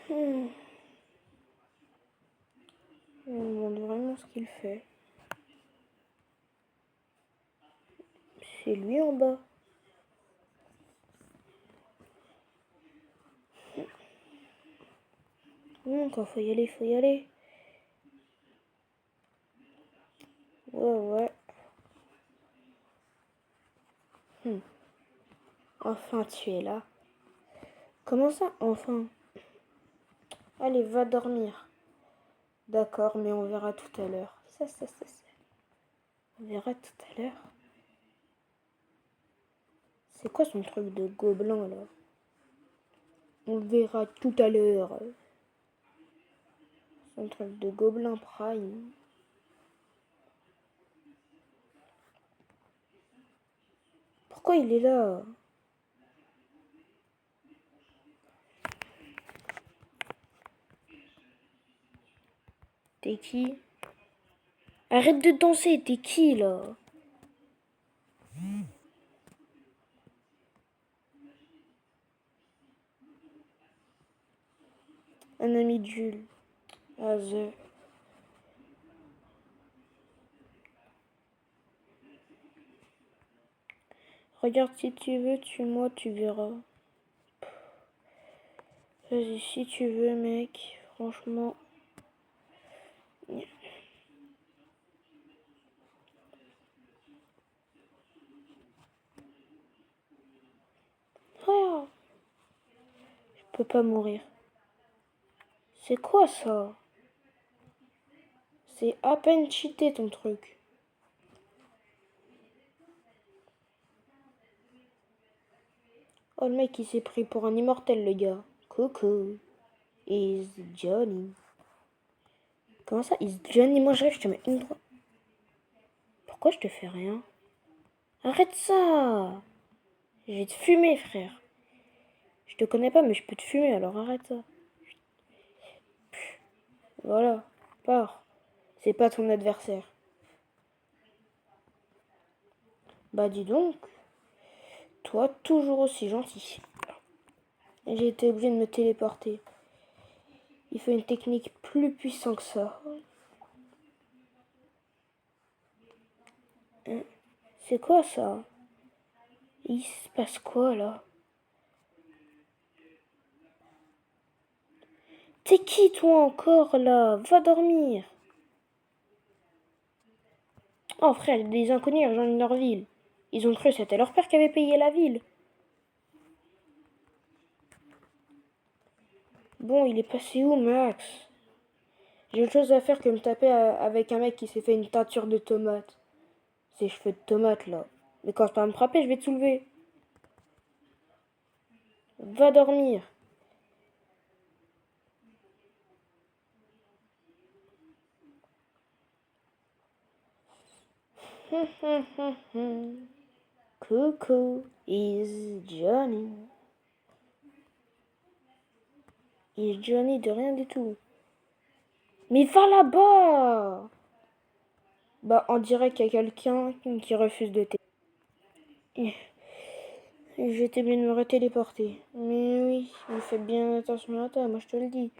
Je me demande vraiment ce qu'il fait. C'est lui en bas. Encore, faut y aller, faut y aller. Ouais. Enfin, tu es là. Comment ça, enfin? Allez, va dormir. D'accord, mais on verra tout à l'heure. Ça. On verra tout à l'heure. C'est quoi son truc de gobelin, là? On verra tout à l'heure. Son truc de gobelin prime. Pourquoi il est là? T'es qui? Arrête de danser, t'es qui, là? Un ami de Jules. Ah, Regarde, si tu veux, tue-moi, tu verras. Vas-y, si tu veux, mec. Franchement. Oh, je peux pas mourir. C'est quoi ça? C'est à peine cheaté ton truc. Oh, le mec, il s'est pris pour un immortel, le gars. Coucou. Is Johnny. Comment ça, is Johnny? Moi, je rêve, je te mets une droite. Pourquoi je te fais rien? Arrête ça! Je vais te fumer, frère. Je te connais pas, mais je peux te fumer, alors arrête ça. Voilà, pars. C'est pas ton adversaire. Bah dis donc, toi toujours aussi gentil. J'ai été obligé de me téléporter. Il faut une technique plus puissante que ça. C'est quoi ça? Il se passe quoi là? T'es qui toi encore là? Va dormir. Oh frère, des inconnus ils rejoignent leur ville. Ils ont cru que c'était leur père qui avait payé la ville. Bon, il est passé où Max? J'ai autre chose à faire que me taper avec un mec qui s'est fait une teinture de tomate. Ses cheveux de tomate là. Mais quand tu vas me frapper, je vais te soulever. Va dormir. Coucou, is Johnny. Is Johnny de rien du tout. Mais va là-bas. Bah, on dirait qu'il y a quelqu'un qui refuse de t'aider. J'étais bien de me retéléporter. Mais oui, mais fais bien attention à toi, moi je te le dis.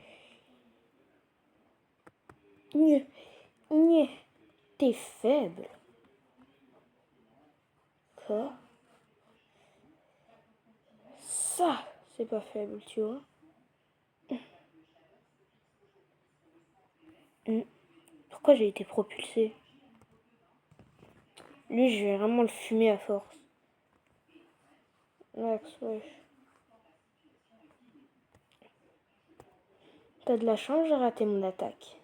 T'es faible. Quoi? Ça, c'est pas faible, tu vois. Pourquoi j'ai été propulsé? Lui, je vais vraiment le fumer à force. Max, wesh. T'as de la chance, j'ai raté mon attaque.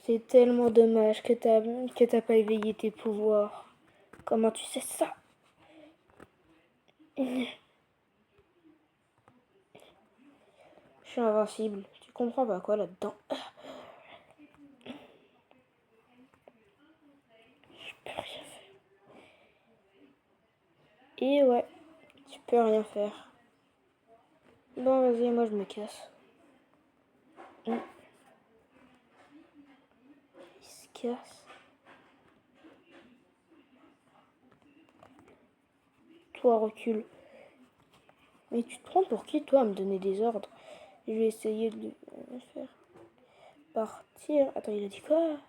C'est tellement dommage que t'as pas éveillé tes pouvoirs. Comment tu sais ça? Je suis invincible. Tu comprends pas quoi là-dedans? Je peux rien faire. Et ouais, tu peux rien faire. Bon, vas-y, moi je me casse. Il se casse. Toi, recule. Mais tu te prends pour qui, toi, à me donner des ordres? Je vais essayer de le faire partir. Attends, il a dit quoi?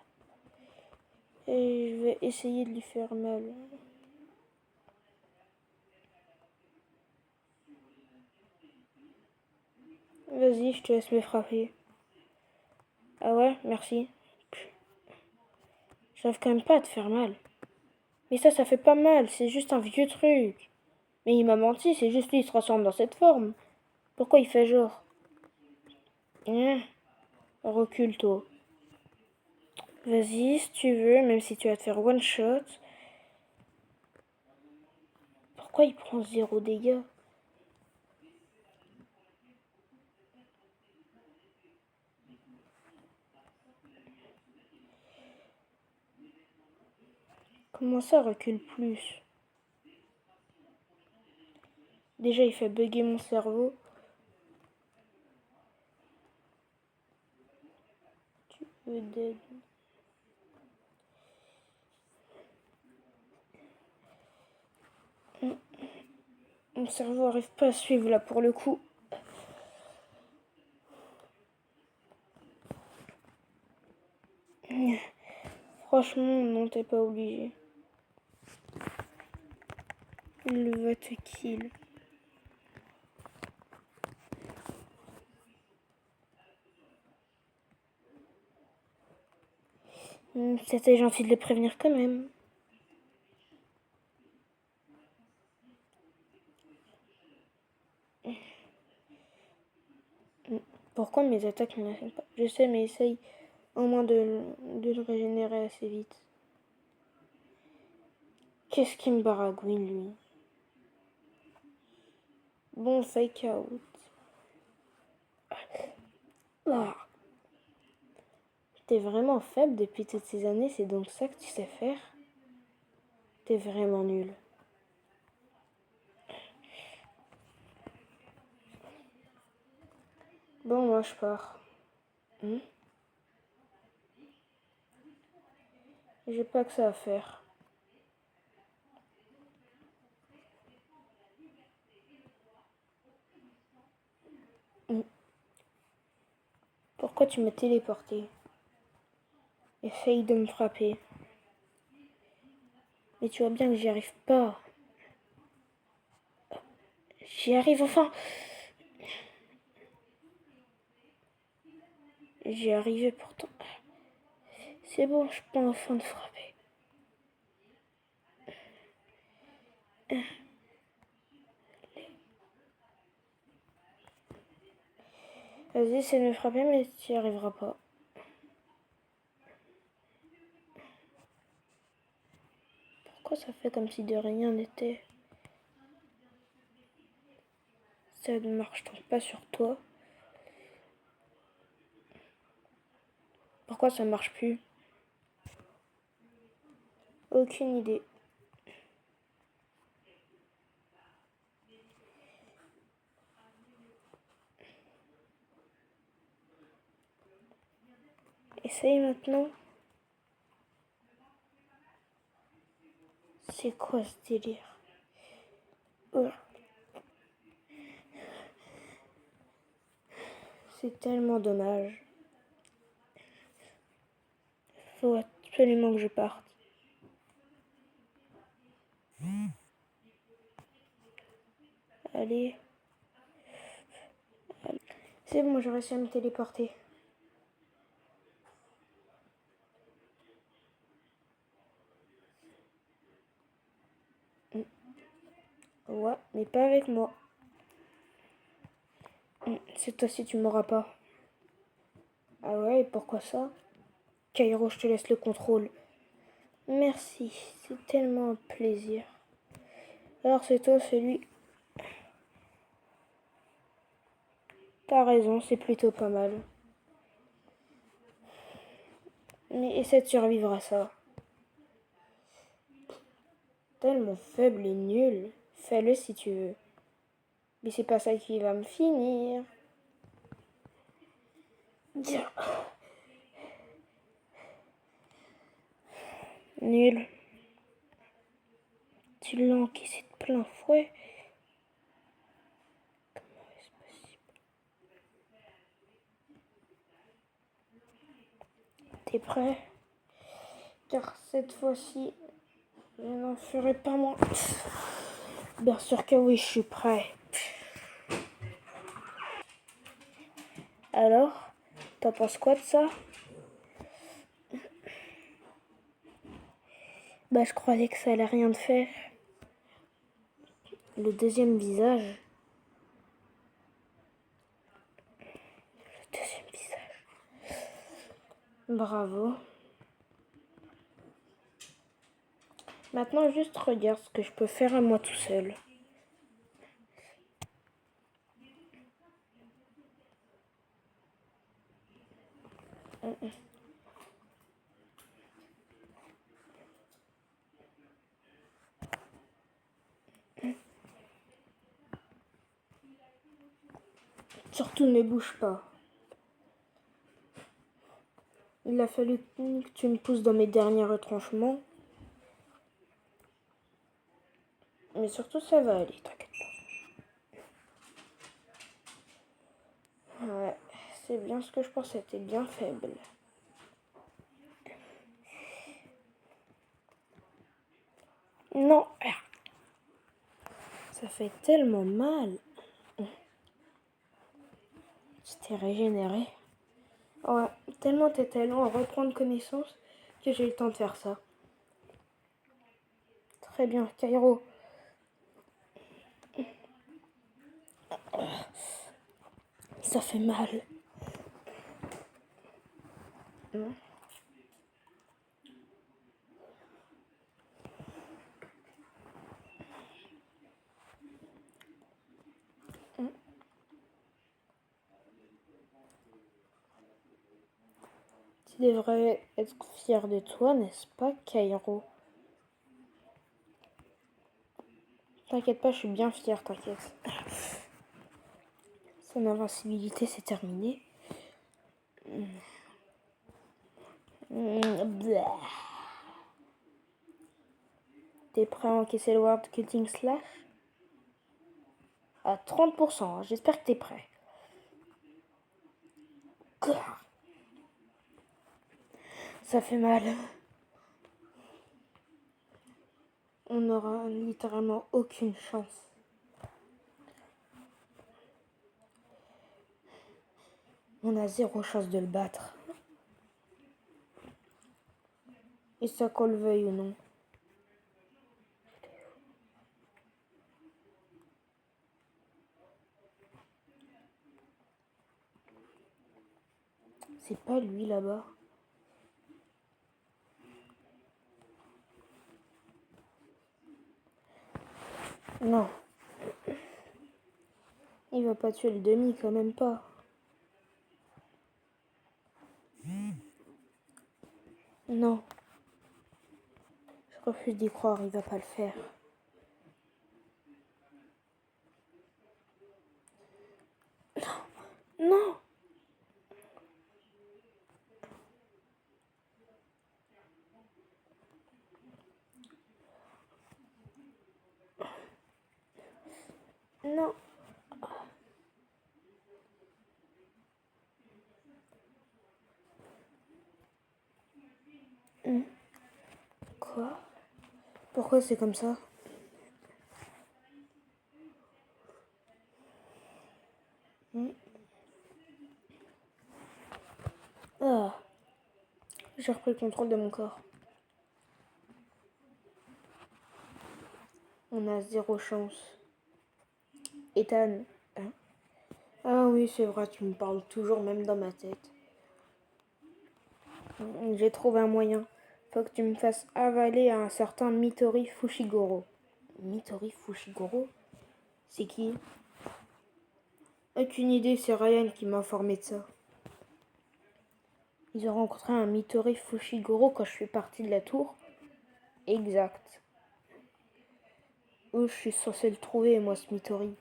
Et je vais essayer de lui faire mal. Vas-y, je te laisse me frapper. Ah ouais, merci. J'arrive quand même pas à te faire mal. Mais ça fait pas mal, c'est juste un vieux truc. Mais il m'a menti, c'est juste lui, il se transforme dans cette forme. Pourquoi il fait genre? Recule, toi. Vas-y, si tu veux, même si tu vas te faire one shot. Pourquoi il prend 0 dégâts? Comment ça recule plus? Déjà, il fait bugger mon cerveau. Tu veux d'aide? Mon cerveau arrive pas à suivre là pour le coup. Franchement, non, t'es pas obligé. Il va te kill. C'était gentil de le prévenir quand même. Pourquoi mes attaques ne n'arrivent pas? Je sais, mais essaye au moins de le régénérer assez vite. Qu'est-ce qui me baragouine, lui? Bon, fake out. Ah. T'es vraiment faible depuis toutes ces années, c'est donc ça que tu sais faire? T'es vraiment nul. Bon, moi je pars. J'ai pas que ça à faire. Pourquoi tu m'as téléporté? Essaye de me frapper. Mais tu vois bien que j'y arrive pas. J'y arrive enfin. J'y arrivais pourtant. C'est bon, je peux enfin te frapper. Vas-y, essaie de me frapper, mais tu n'y arriveras pas. Pourquoi ça fait comme si de rien n'était? Ça ne marche donc pas sur toi. Pourquoi ça marche plus? Aucune idée. Essaye maintenant. C'est quoi ce délire? C'est tellement dommage. Faut absolument que je parte. Allez. C'est bon, j'ai réussi à me téléporter. Ouais, mais pas avec moi. Cette fois-ci, tu m'auras pas. Ah ouais, et pourquoi ça? Kairo, je te laisse le contrôle. Merci, c'est tellement un plaisir. Alors c'est toi celui... T'as raison, c'est plutôt pas mal. Mais essaie de survivre à ça. Tellement faible et nul. Fais-le si tu veux. Mais c'est pas ça qui va me finir. Nul. Tu l'as encaissé de plein fouet. T'es prêt? Car cette fois-ci, je n'en ferai pas moins. Bien sûr que oui, je suis prêt. Alors, t'en penses quoi de ça? Bah, je croyais que ça allait rien de faire. Le deuxième visage. Le deuxième visage. Bravo. Maintenant, juste regarde ce que je peux faire à moi tout seul. Surtout ne bouge pas. Il a fallu que tu me pousses dans mes derniers retranchements. Mais surtout, ça va aller, t'inquiète pas. Ouais, c'est bien ce que je pensais, t'es bien faible. Non. Ça fait tellement mal. Tu t'es régénéré. Ouais, tellement t'étais lent à reprendre connaissance que j'ai eu le temps de faire ça. Très bien, Cairo. Ça fait mal. Tu devrais être fier de toi, n'est-ce pas, Cairo? T'inquiète pas, je suis bien fière, t'inquiète. Son invincibilité, c'est terminé. T'es prêt à encaisser le World Cutting Slash? À 30%, j'espère que t'es prêt. Ça fait mal. On n'aura littéralement aucune chance. On a zéro chance de le battre. Et ça qu'on le veuille ou non. C'est pas lui là-bas. Non. Il va pas tuer le demi, quand même pas. Non. Je refuse d'y croire, il va pas le faire. Non. Non. Quoi? Pourquoi c'est comme ça? Ah. J'ai repris le contrôle de mon corps. On a zéro chance. Ethan. Hein? Ah oui, c'est vrai, tu me parles toujours, même dans ma tête. J'ai trouvé un moyen. Faut que tu me fasses avaler à un certain Mitori Fushiguro. Mitori Fushiguro? C'est qui? Aucune idée, c'est Ryan qui m'a informé de ça. Ils ont rencontré un Mitori Fushiguro quand je suis partie de la tour. Exact. Où je suis censée le trouver, moi, ce Mitori?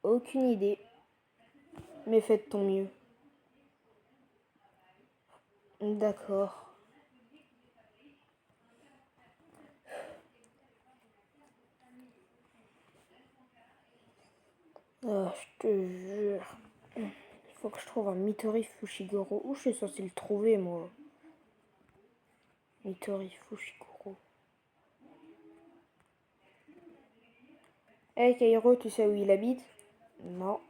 Aucune idée. Mais faites ton mieux. D'accord. Je te jure. Faut que je trouve un Midori Fushiguro. Où je suis censé le trouver, moi? Midori Fushiguro. Hey Kairo, tu sais où il habite? Non.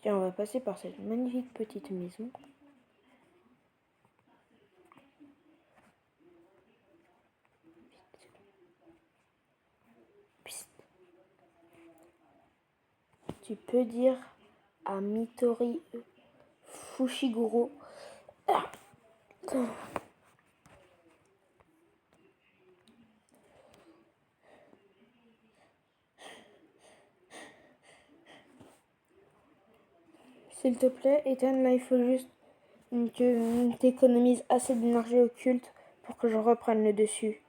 Tiens, on va passer par cette magnifique petite maison. Psst. Tu peux dire à Midori Fushiguro. Ah. S'il te plaît, Ethan, là il faut juste que tu économises assez d'énergie occulte pour que je reprenne le dessus.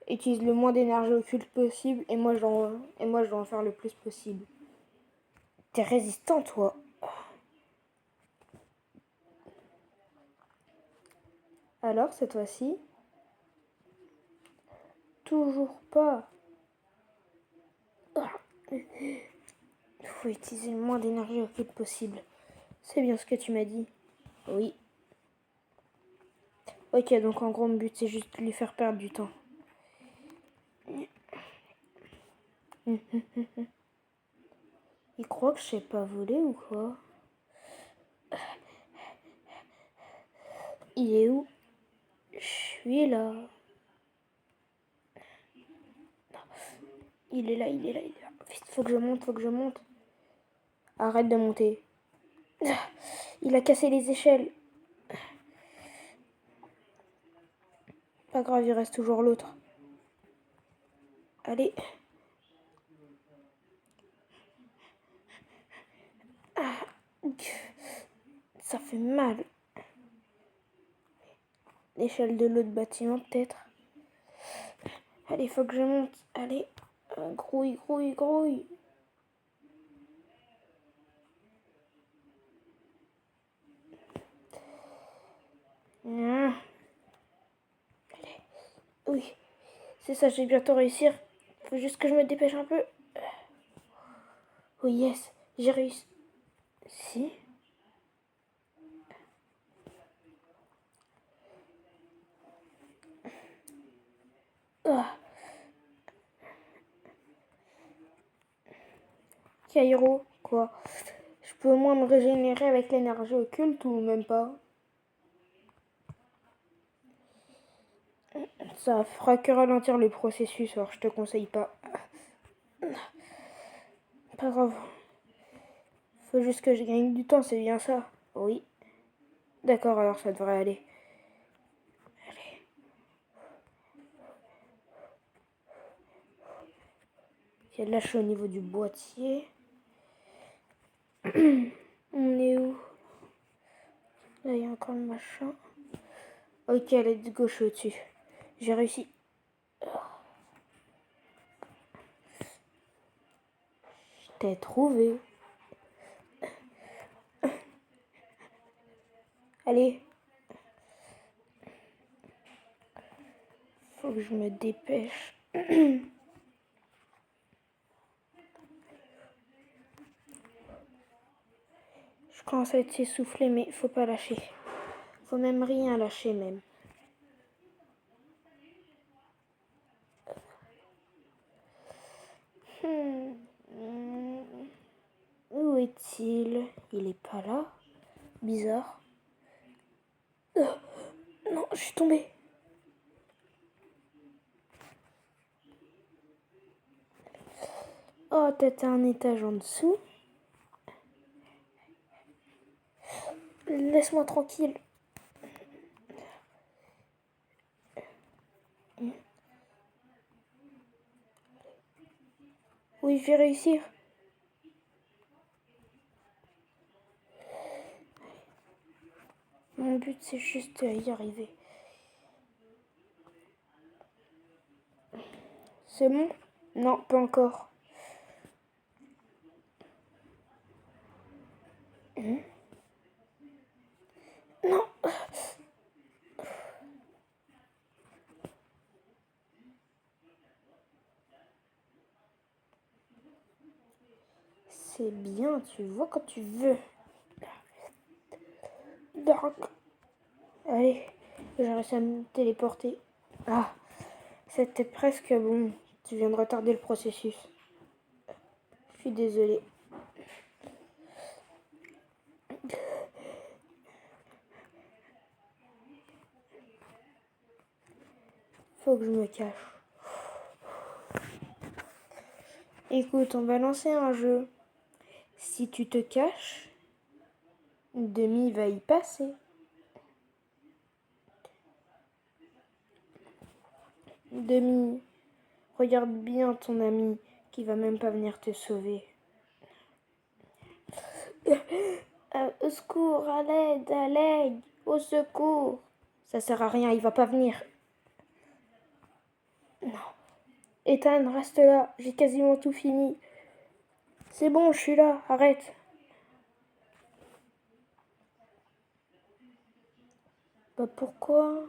Utilise le moins d'énergie occulte possible et moi je dois en faire le plus possible. T'es résistant, toi. Alors, cette fois-ci? Toujours pas. Il faut utiliser le moins d'énergie occulte possible. C'est bien ce que tu m'as dit. Oui. Ok, donc en gros, mon but, c'est juste de lui faire perdre du temps. Il croit que je sais pas voler ou quoi? Il est où? Je suis là. Il est là, il est là, il est là. Vite, faut que je monte, faut que je monte. Arrête de monter. Il a cassé les échelles. Pas grave, il reste toujours l'autre. Allez. Ah. Ça fait mal. L'échelle de l'autre bâtiment, peut-être. Allez, faut que je monte. Allez. Grouille, grouille, grouille. Allez. Oui. C'est ça, je vais bientôt réussir. Faut juste que je me dépêche un peu. Oh yes, j'ai réussi. Si. Ah. Kairo, quoi? Je peux au moins me régénérer avec l'énergie occulte ou même pas? Ça fera que ralentir le processus, alors je te conseille pas. Pas grave. Faut juste que je gagne du temps, c'est bien ça? Oui. D'accord, alors ça devrait aller. Allez. Il y a de la chaux au niveau du boîtier. On est où? Là, il y a encore le machin. Ok, let's go, je suis au-dessus. J'ai réussi. Je t'ai trouvé. Allez. Faut que je me dépêche. Je commence à être essoufflée, mais faut pas lâcher. Faut même rien lâcher, même. Où est-il? Il est pas là. Bizarre. Non, je suis tombée. Oh, t'as un étage en dessous. Laisse-moi tranquille. Oui, je vais réussir. Mon but, c'est juste d'y arriver. C'est bon? Non, pas encore. Non. c'est bien, tu vois quand tu veux. Donc, allez, j'ai réussi à me téléporter. Ah, c'était presque bon. Tu viens de retarder le processus. Je suis désolée. Faut que je me cache. Écoute, on va lancer un jeu. Si tu te caches, Demi va y passer. Demi, regarde bien ton ami qui va même pas venir te sauver. Au secours, à l'aide, au secours. Ça sert à rien, il va pas venir. Non. Ethan, reste là, j'ai quasiment tout fini. C'est bon, je suis là, arrête. Bah pourquoi?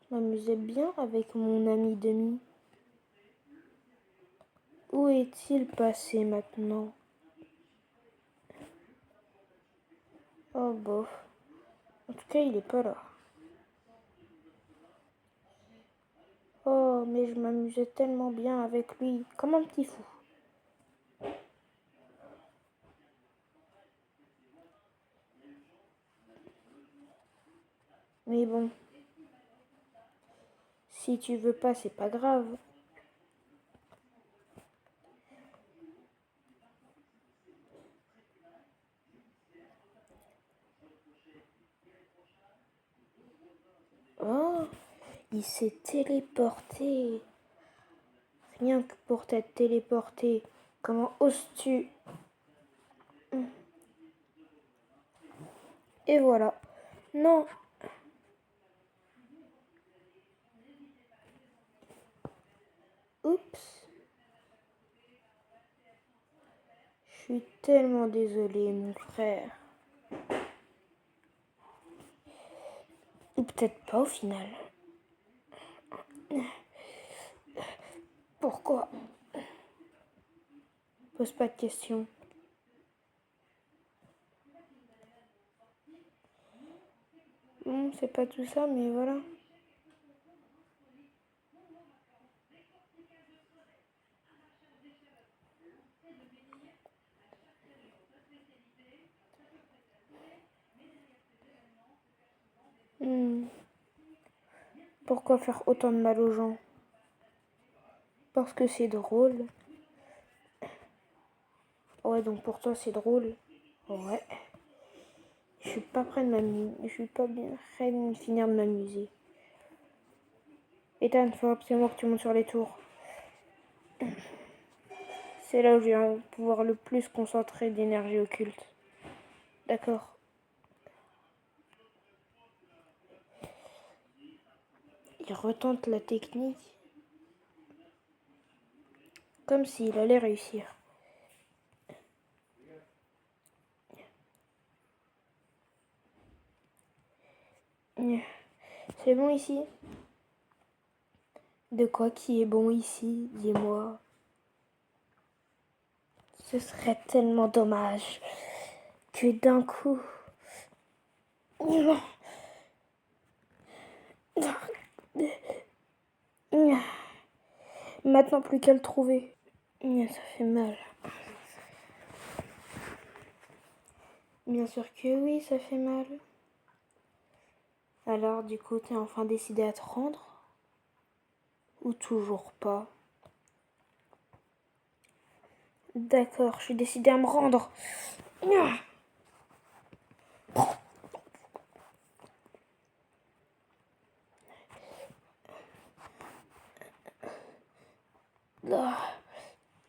Je m'amusais bien avec mon ami Demi. Où est-il passé maintenant? Oh bof. En tout cas, il est pas là. Oh, mais je m'amusais tellement bien avec lui, comme un petit fou. Mais bon, si tu veux pas, c'est pas grave. Oh, il s'est téléporté. Rien que pour t'être téléporté. Comment oses-tu? Et voilà. Non. Oups. Je suis tellement désolée, mon frère. Ou peut-être pas au final. Pourquoi? Pose pas de questions. Bon, c'est pas tout ça, mais voilà. Pourquoi faire autant de mal aux gens? Parce que c'est drôle. Ouais, donc pour toi c'est drôle. Ouais. Je suis pas près de m'amuser. Je suis pas bien près de finir de m'amuser. Ethan, faut absolument que tu montes sur les tours. C'est là où je vais pouvoir le plus concentrer d'énergie occulte. D'accord. Il retente la technique. Comme s'il allait réussir. C'est bon ici? De quoi qui est bon ici? Dis-moi. Ce serait tellement dommage que d'un coup... Maintenant plus qu'à le trouver. Ça fait mal. Bien sûr que oui, ça fait mal. Alors du coup, t'es enfin décidé à te rendre? Ou toujours pas? D'accord, je suis décidée à me rendre. Là,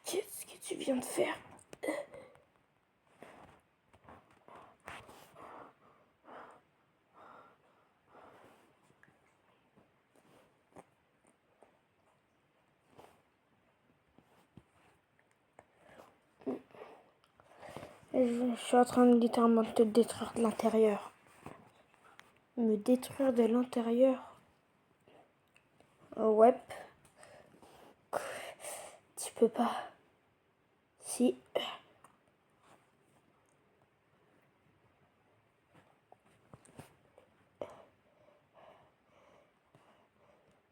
qu'est-ce que tu viens de faire? Je suis en train de littéralement te détruire de l'intérieur. Me détruire de l'intérieur? Oh, ouais. Tu peux pas. Si.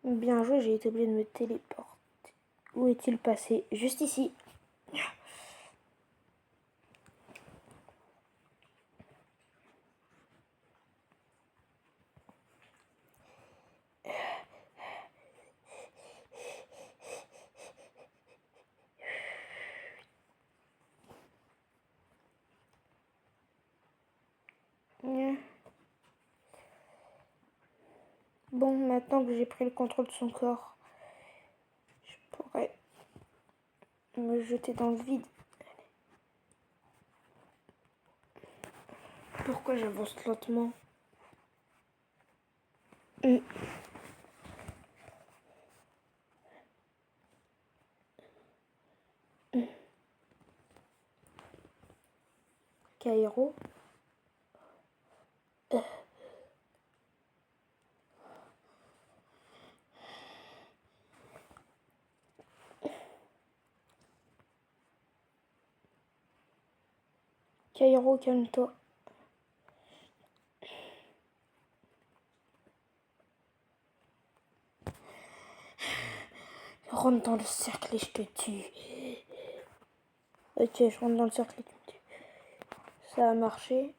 Bien joué, j'ai été obligée de me téléporter. Où est-il passé? Juste ici. Bon, maintenant que j'ai pris le contrôle de son corps, je pourrais me jeter dans le vide. Pourquoi j'avance lentement? Cairo. Cairo, calme-toi. Rentre dans le cercle et je te tue. Ok, je rentre dans le cercle et tu me tues. Ça a marché.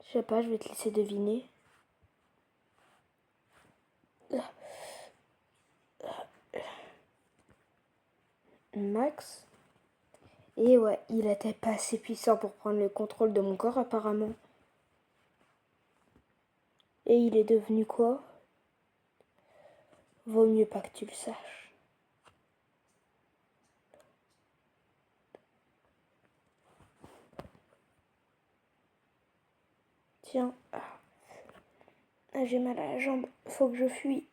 Je sais pas, je vais te laisser deviner. Max. Et ouais, il était pas assez puissant pour prendre le contrôle de mon corps apparemment. Et il est devenu quoi? Vaut mieux pas que tu le saches. Tiens. Ah, j'ai mal à la jambe. Faut que je fuis.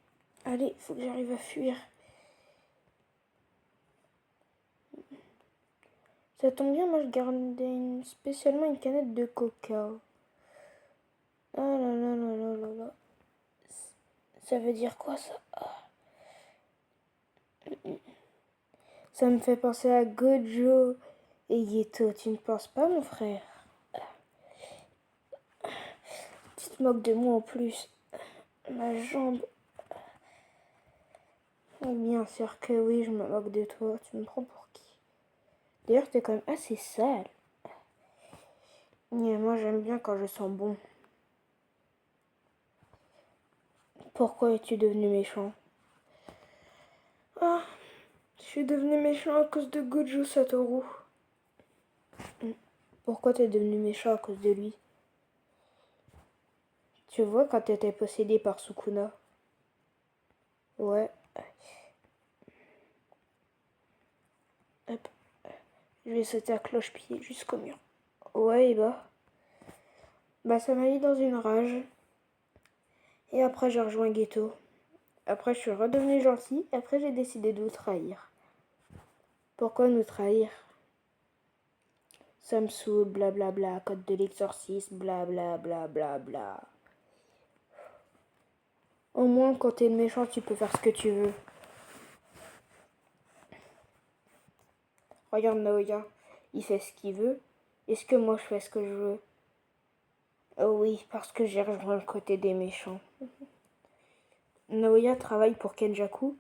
Allez, faut que j'arrive à fuir. Ça tombe bien, moi je gardais spécialement une canette de coca. Oh là là là là là là. Ça veut dire quoi ça? Ça me fait penser à Gojo et Geto. Tu ne penses pas, mon frère? Tu te moques de moi en plus. Ma jambe. Bien sûr que oui, je me moque de toi. Tu me prends pour qui? D'ailleurs, t'es quand même assez sale. Mais moi, j'aime bien quand je sens bon. Pourquoi es-tu devenu méchant? Ah, je suis devenu méchant à cause de Gojo Satoru. Pourquoi t'es devenu méchant à cause de lui? Tu vois quand t'étais possédé par Sukuna? Ouais. Hop. Je vais sauter à cloche-pied jusqu'au mur. Ouais, et bah ça m'a mis dans une rage. Et après j'ai rejoint Geto. Après je suis redevenu gentil. Après j'ai décidé de vous trahir. Pourquoi nous trahir? Ça me saoule, blablabla, code de l'exorcisme, blablabla, bla. Au moins quand t'es méchant tu peux faire ce que tu veux. Regarde Naoya, il fait ce qu'il veut. Est-ce que moi je fais ce que je veux? Oh oui, parce que j'ai rejoint le côté des méchants. Naoya travaille pour Kenjaku?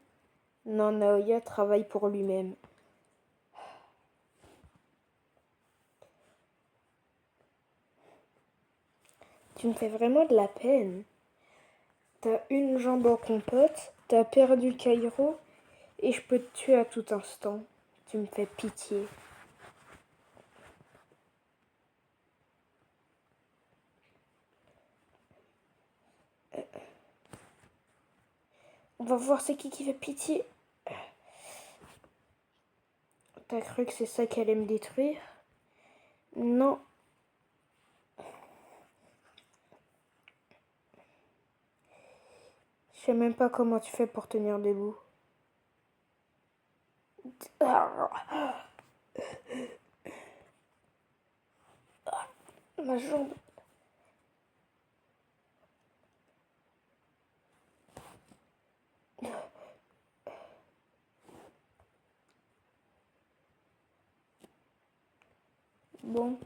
Non, Naoya travaille pour lui-même. Tu me fais vraiment de la peine. T'as une jambe en compote, t'as perdu Cairo, et je peux te tuer à tout instant. Tu me fais pitié. On va voir c'est qui fait pitié. T'as cru que c'est ça qui allait me détruire? Non. Je sais même pas comment tu fais pour tenir debout. Ma jambe. Bon.